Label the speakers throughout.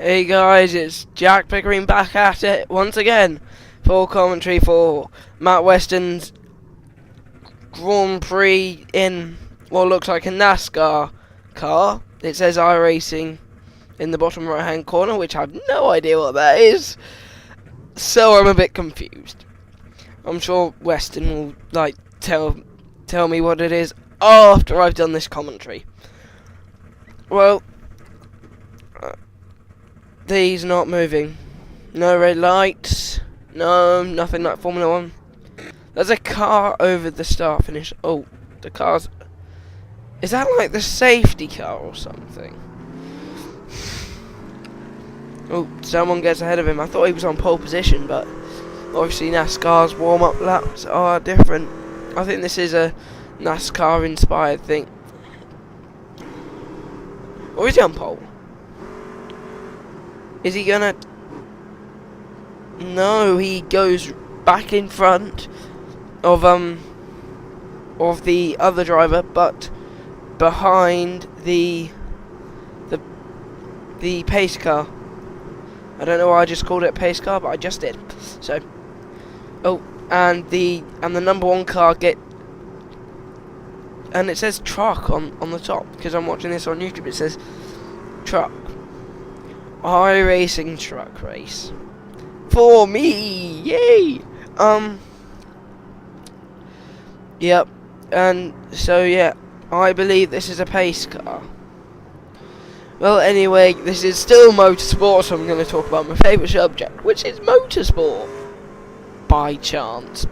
Speaker 1: Hey guys, it's Jack Pickering back at it once again for commentary for Matt Weston's Grand Prix in what looks like a NASCAR car. It says iRacing in the bottom right hand corner, which I have no idea what that is, so I'm a bit confused. I'm sure Weston will tell me what it is after I've done this commentary. Well, these not moving. No red lights. No, nothing like Formula 1. There's a car over the start finish. Oh, the car's... Is that like the safety car or something? Oh, someone gets ahead of him. I thought he was on pole position, but obviously NASCAR's warm-up laps are different. I think this is a NASCAR-inspired thing. Or is he on pole? Is he gonna... No, he goes back in front of the other driver, but behind the pace car. I don't know why I just called it a pace car, but I just did. So, oh, and the number one car and it says truck on the top, because I'm watching this on YouTube. It says truck. iRacing truck race for me, yay! Yep, and so yeah, I believe this is a pace car. Well, anyway, this is still motorsport, so I'm going to talk about my favourite subject, which is motorsport. By chance,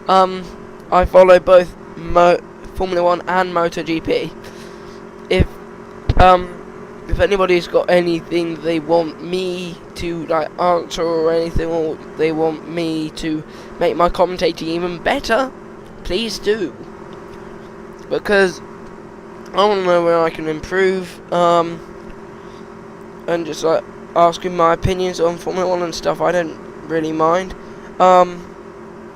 Speaker 1: I follow both Formula 1 and MotoGP. If anybody's got anything they want me to answer or anything, or they want me to make my commentating even better, please do, because I want to know where I can improve, and just asking my opinions on Formula 1 and stuff. I don't really mind. I'm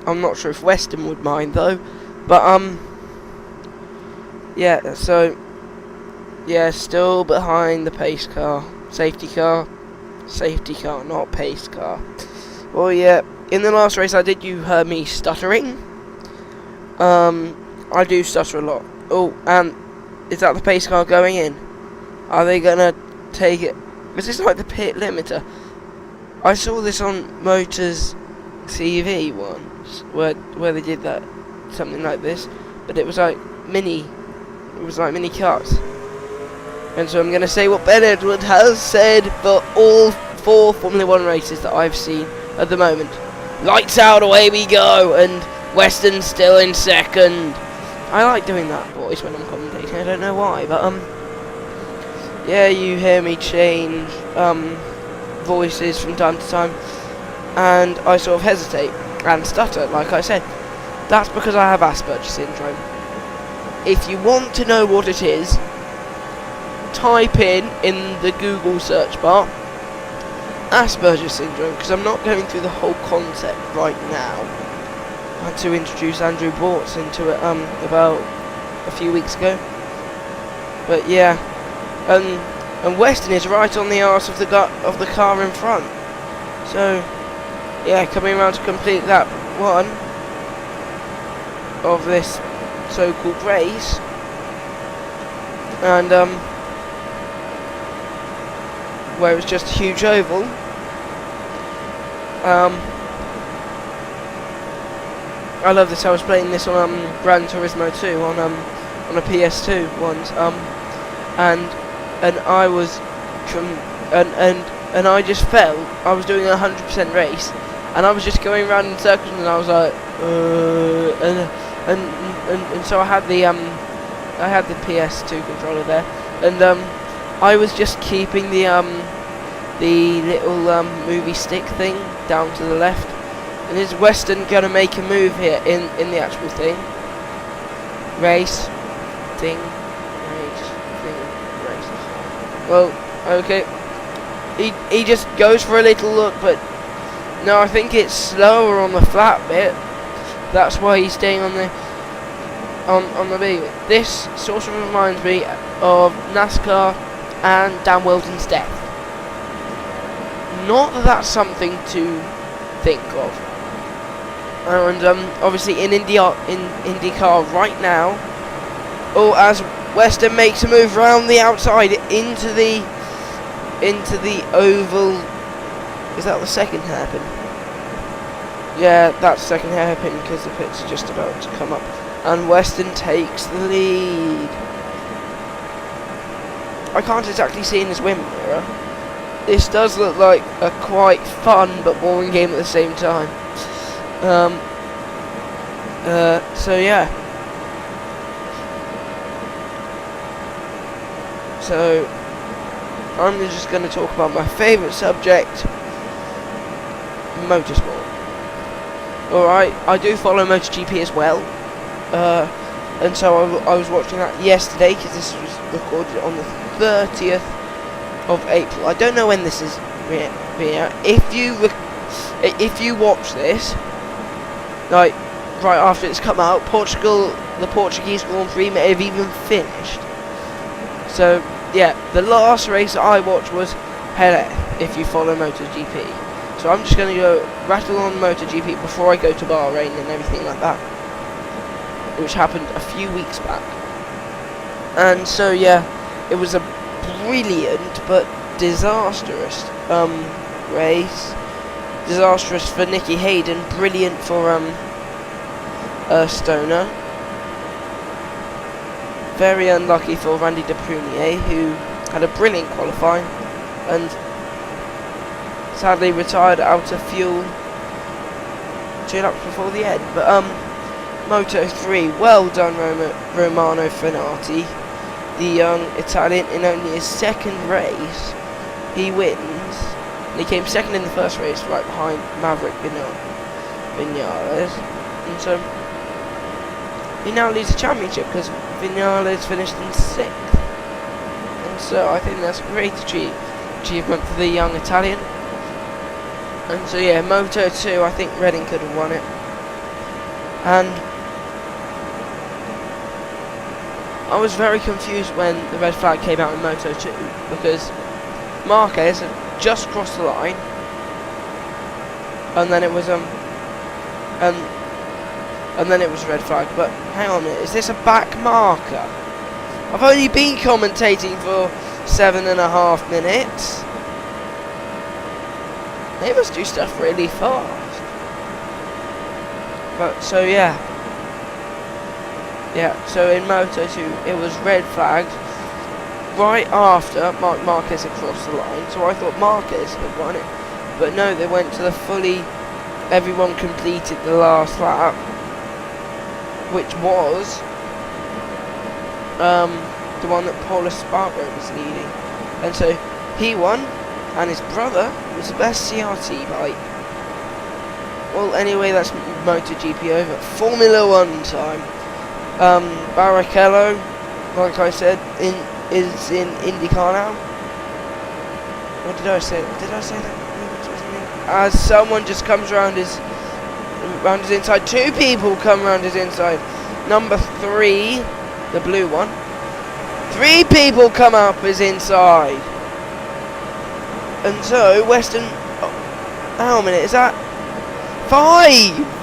Speaker 1: not sure if Weston would mind though, but yeah, so yeah, still behind the pace car. Safety car, not pace car. Well, yeah, in the last race you heard me stuttering. I do stutter a lot. Oh, and is that the pace car going in? Are they gonna take it? Is this like the pit limiter? I saw this on Motors TV once, where they did that, something like this, but it was like mini cars. And so I'm going to say what Ben Edwards has said for all 4 Formula 1 races that I've seen at the moment. Lights out, away we go, and Weston's still in second. I like doing that voice when I'm commentating, I don't know why, but yeah, you hear me change voices from time to time, and I sort of hesitate and stutter, like I said. That's because I have Asperger's syndrome. If you want to know what it is, type in the Google search bar Asperger's syndrome, because I'm not going through the whole concept right now. I had to introduce Andrew Bortz into it about a few weeks ago. But yeah, and Weston is right on the arse of the car in front. So yeah, coming around to complete lap 1 of this so-called race, and where it's just a huge oval. I love this. I was playing this on Gran Turismo 2 on a PS2 once, and I was and I just felt I was doing a 100% race, and I was just going around in circles, and I was like, and so I had the PS2 controller there, and I was just keeping the little movie stick thing down to the left. And is Weston gonna make a move here in the actual thing? Race. Well, okay. He just goes for a little look, but no, I think it's slower on the flat bit. That's why he's staying on the B. This sort of reminds me of NASCAR and Dan Wilson's death. not that that's something to think of. And obviously in IndyCar right now, as Weston makes a move around the outside into the oval. Is that the second hairpin? Yeah, that's second hairpin because the pit's just about to come up. And Weston takes the lead. I can't exactly see in this wind mirror. This does look like a quite fun but boring game at the same time. So yeah. So I'm just going to talk about my favourite subject, motorsport. Alright, I do follow MotoGP as well. And so I was watching that yesterday because this was recorded on the 30th of April. I don't know when this is being out. If you watch this, like right after it's come out, the Portuguese Grand Prix may have even finished. So yeah, the last race that I watched was Jerez, if you follow MotoGP. So I'm just going to go rattle on MotoGP before I go to Bahrain and everything like that, which happened a few weeks back. And so yeah, it was a brilliant but disastrous race. Disastrous for Nicky Hayden, brilliant for Stoner. Very unlucky for Randy De Prunier, who had a brilliant qualifying and sadly retired out of fuel 2 laps before the end. But Moto 3, well done Romano Fenati, the young Italian. In only his second race, he wins. And he came second in the first race, right behind Maverick Vinales. And so he now leads the championship because Vinales finished in 6th. And so I think that's a great achievement for the young Italian. And so yeah, Moto 2, I think Redding could have won it. And I was very confused when the red flag came out in Moto 2 because Marquez had just crossed the line, and then it was and then it was red flag. But hang on a minute, is this a back marker? I've only been commentating for 7.5 minutes. They must do stuff really fast. But so yeah. Yeah, so in Moto 2 it was red flagged right after Marc Marquez had crossed the line, so I thought Marquez had won it. But no, they went to the everyone completed the last lap, which was the one that Paul Espargaro was leading. And so he won, and his brother was the best CRT bike. Well, anyway, that's MotoGP over. Formula 1 time. Barrichello, like I said, is in IndyCar now. What did I say? Did I say that? As someone just comes around his inside. 2 people come around his inside. Number 3, the blue one. 3 people come up his inside. And so Weston, how many is that? 5.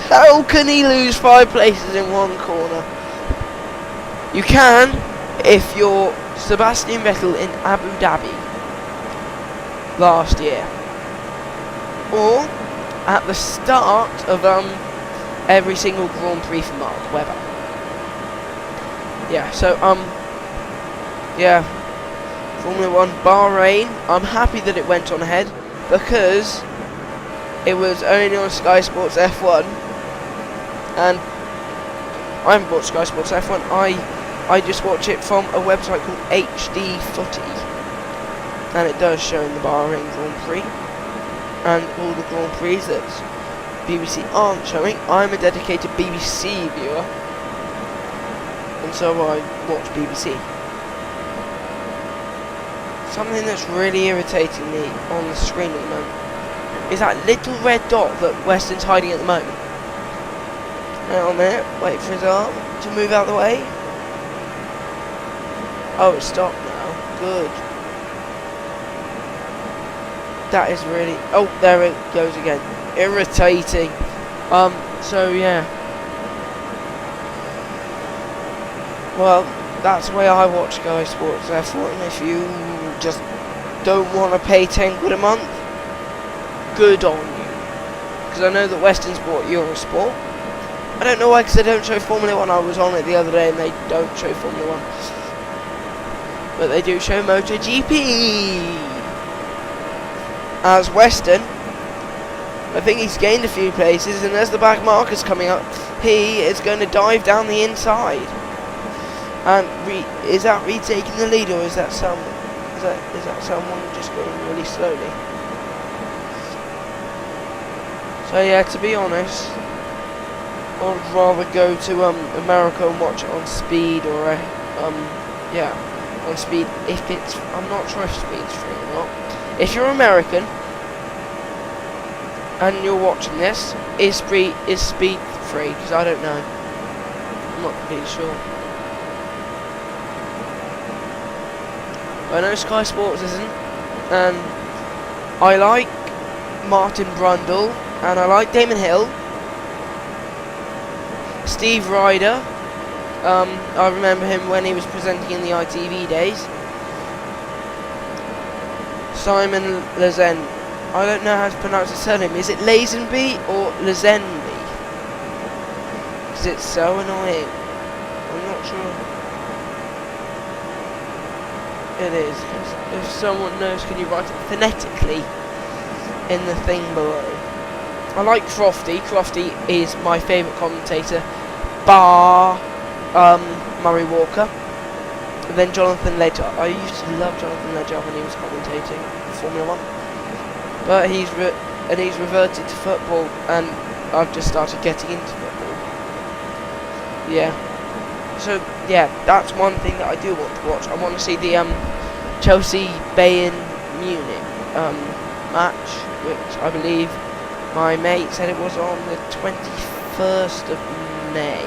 Speaker 1: How can he lose 5 places in one corner? You can if you're Sebastian Vettel in Abu Dhabi last year, or at the start of every single Grand Prix for Mark Webber. Yeah, so yeah, Formula 1 Bahrain. I'm happy that it went on ahead because it was only on Sky Sports F1, and I haven't bought Sky Sports F1. I just watch it from a website called HD Footy, and it does show in the Bahrain Grand Prix and all the Grand Prix that BBC aren't showing. I'm a dedicated BBC viewer, and so I watch BBC. Something that's really irritating me on the screen at the moment is that little red dot that Weston's hiding at the moment. Hang on a minute, wait for his arm to move out of the way. Oh, it's stopped now. Good. That is really... Oh, there it goes again. Irritating. So yeah. Well, that's the way I watch Sky Sports F1. If you just don't want to pay 10 quid a month, good on you. Because I know that Western Sport, Eurosport, I don't know why, because they don't show Formula 1. I was on it the other day and they don't show Formula 1. But they do show MotoGP. As Western, I think he's gained a few places, and as the back marker's coming up, he is going to dive down the inside. And is that retaking the lead, or is that someone just going really slowly? So yeah, to be honest, I'd rather go to America and watch it on speed, or yeah, on speed. If it's, I'm not sure if speed's free or not. If you're American and you're watching this, is speed free? Because I don't know. I'm not completely sure. I know Sky Sports isn't, and I like Martin Brundle, and I like Damon Hill, Steve Ryder. I remember him when he was presenting in the ITV days. Simon Lazenby. I don't know how to pronounce his surname. Is it Lazenby or Lazenby? Because it's so annoying. I'm not sure. It is. If someone knows, can you write it phonetically in the thing below? I like Crofty. Crofty is my favourite commentator, bar Murray Walker. And then Jonathan Ledger. I used to love Jonathan Ledger when he was commentating Formula 1. But he's reverted to football, and I've just started getting into football. Yeah. So yeah, that's one thing that I do want to watch. I want to see the Chelsea Bayern Munich match, which I believe my mate said it was on the 21st of May.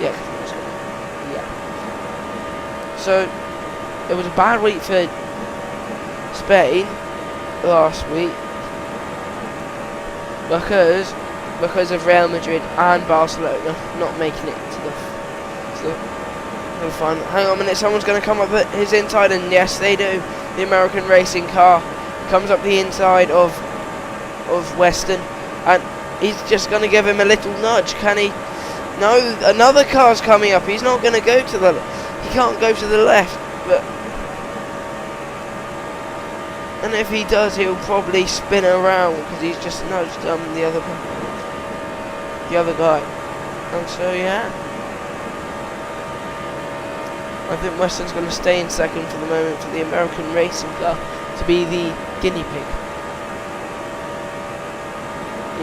Speaker 1: Yeah. So it was a bad week for Spain last week because of Real Madrid and Barcelona not making it to the final. Hang on a minute, someone's going to come up at his inside, and yes, they do. The American racing car comes up the inside of Weston, and he's just going to give him a little nudge. Can he? No, another car's coming up. He's not going to go to the. He can't go to the left, but. And if he does, he'll probably spin around because he's just nudged the other guy. And so yeah, I think Weston's going to stay in second for the moment for the American racing car to be the guinea pig.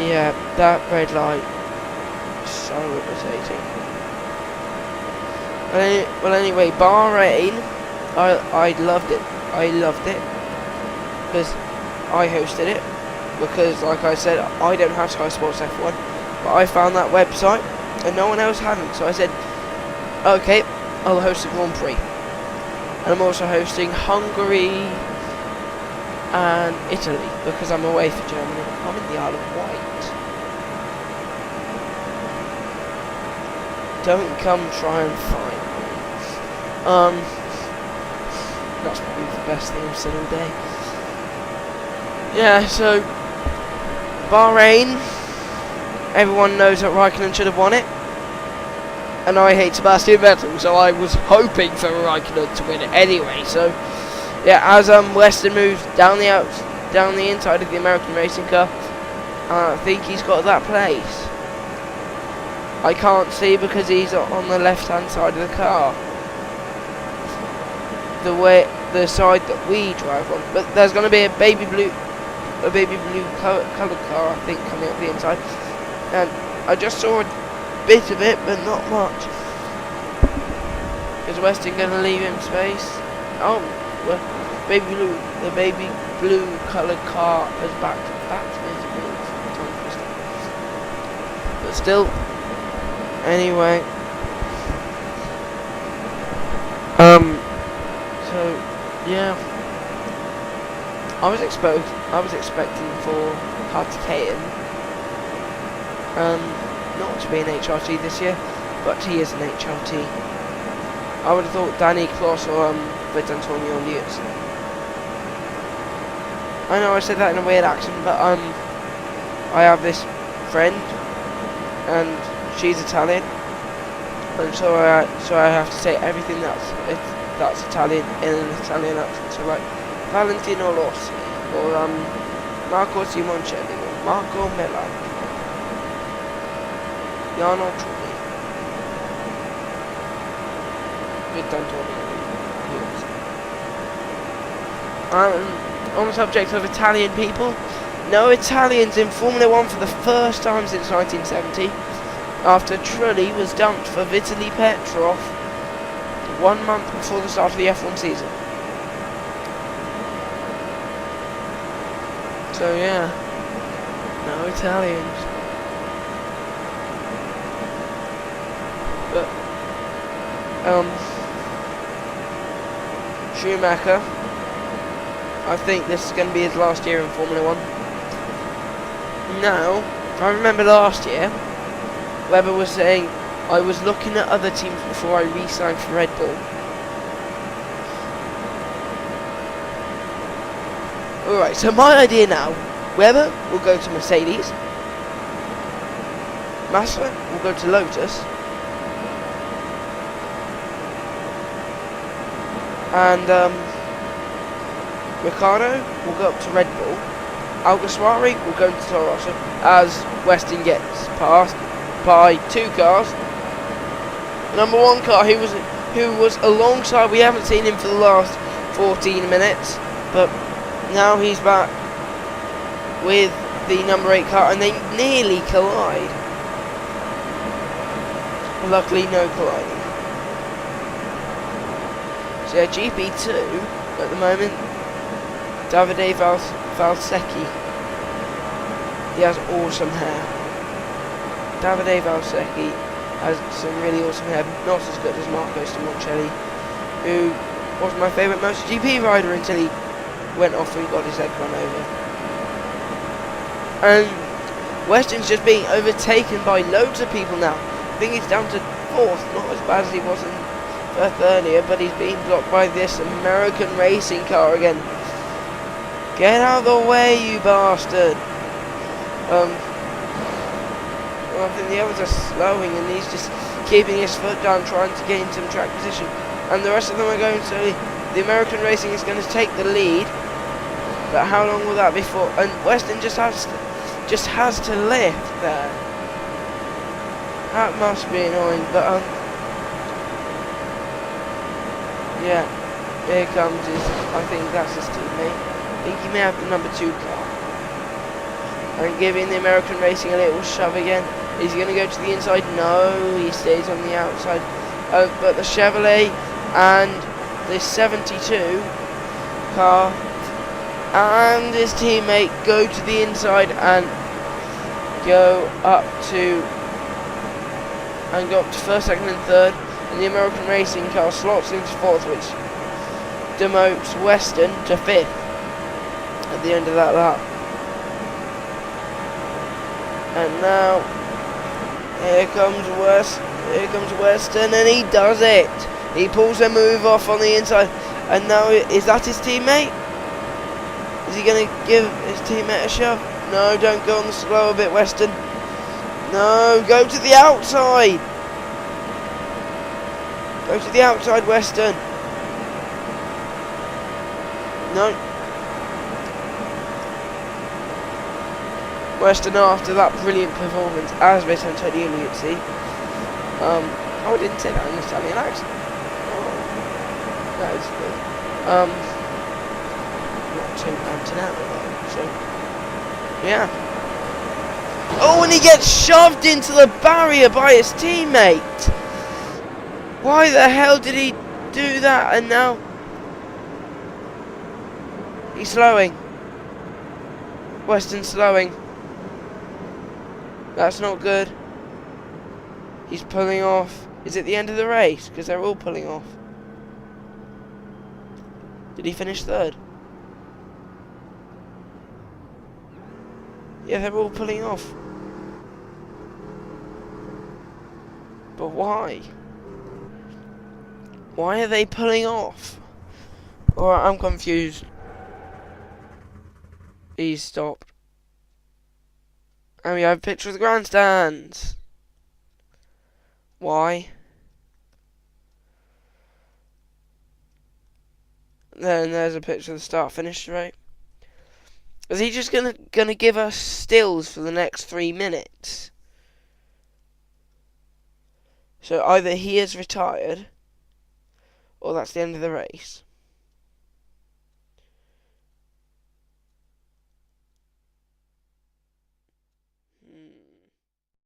Speaker 1: Yeah, that red light is so irritating. Well, anyway, Bahrain, I loved it. I loved it. Because I hosted it, because like I said, I don't have Sky Sports F1, but I found that website and no one else hadn't, so I said, okay, I'll host a Grand Prix. And I'm also hosting Hungary and Italy, because I'm away for Germany. I'm in the Isle of Wight. Don't come try and find me. That's probably the best thing I've said all day. Yeah, so Bahrain, everyone knows that Raikkonen should have won it, and I hate Sebastian Vettel, so I was hoping for Raikkonen to win it anyway. So yeah, as Weston moves down the inside of the American racing car, I think he's got that place. I can't see because he's on the left hand side of the car, the side that we drive on. But there's going to be a baby blue coloured car, I think, coming up the inside, and I just saw a bit of it, but not much. Is Weston going to leave him space? Oh, well, the baby blue coloured car has backed to me. But still, anyway. So yeah. I was expecting for Hartikayan not to be an HRT this year, but he is an HRT. I would have thought Danny Kloss or Vitantonio Lutz. I know I said that in a weird accent, but I have this friend, and she's Italian, and so I have to say everything that's Italian in an Italian accent. So like Valentino Rossi or Marco Simoncelli or Marco Milan, Jarno Trulli, Vitantonio Lutz. On the subject of Italian people, no Italians in Formula 1 for the first time since 1970, after Trulli was dumped for Vitaly Petrov 1 month before the start of the F1 season. So yeah, no Italians. But Schumacher, I think this is going to be his last year in Formula 1. Now, I remember last year, Webber was saying, I was looking at other teams before I re-signed for Red Bull. Alright, so my idea now, Webber will go to Mercedes, Massa will go to Lotus, and Ricciardo will go up to Red Bull. Alguersuari will go to Toro Rosso as Weston gets passed by 2 cars. Number 1 car who was alongside. We haven't seen him for the last 14 minutes, but now he's back with the number 8 car, and they nearly collide. Luckily, no colliding. So yeah, GP2 at the moment. Davide Valsecchi. He has awesome hair. Davide Valsecchi has some really awesome hair, not as good as Marco Simoncelli, who was my favourite MotoGP rider until he went off and got his leg run over. And Weston's just being overtaken by loads of people now. I think he's down to 4th, not as bad as he was in 3rd earlier, but he's being blocked by this American racing car again. Get out of the way, you bastard! Well, I think the others are slowing, and he's just keeping his foot down, trying to gain some track position. And the rest of them are going slowly. The American racing is going to take the lead, but how long will that be for? And Weston just has to lift there. That must be annoying, but yeah, here comes his. I think that's his teammate. I think he may have the number 2 car. And giving the American racing a little shove again. Is he going to go to the inside? No, he stays on the outside. But the Chevrolet and the 72 car and his teammate go to the inside and go up to 1st, 2nd and 3rd. And the American racing car slots into 4th, which demotes Weston to 5th at the end of that lap. And now here comes Weston, and he does it. He pulls a move off on the inside, and now is that his teammate? Is he going to give his teammate a shove? No, don't go on the slower bit, Weston. No, go to the outside. Go to the outside, Weston. No. Weston, after that brilliant performance as Vitantonio Luzzi. Oh, I didn't say that in an Italian accent. Oh, that is good. Not too Antonello though, so yeah. Oh, and he gets shoved into the barrier by his teammate. Why the hell did he do that? And now he's slowing. Weston's slowing. That's not good. He's pulling off. Is it the end of the race? Because they're all pulling off. Did he finish 3rd? Yeah, they're all pulling off. But why? Why are they pulling off? Alright, I'm confused. He's stopped. And we have a picture of the grandstands. Why? Then there's a picture of the start-finish straight. Is he just gonna give us stills for the next 3 minutes? So either he is retired, or that's the end of the race.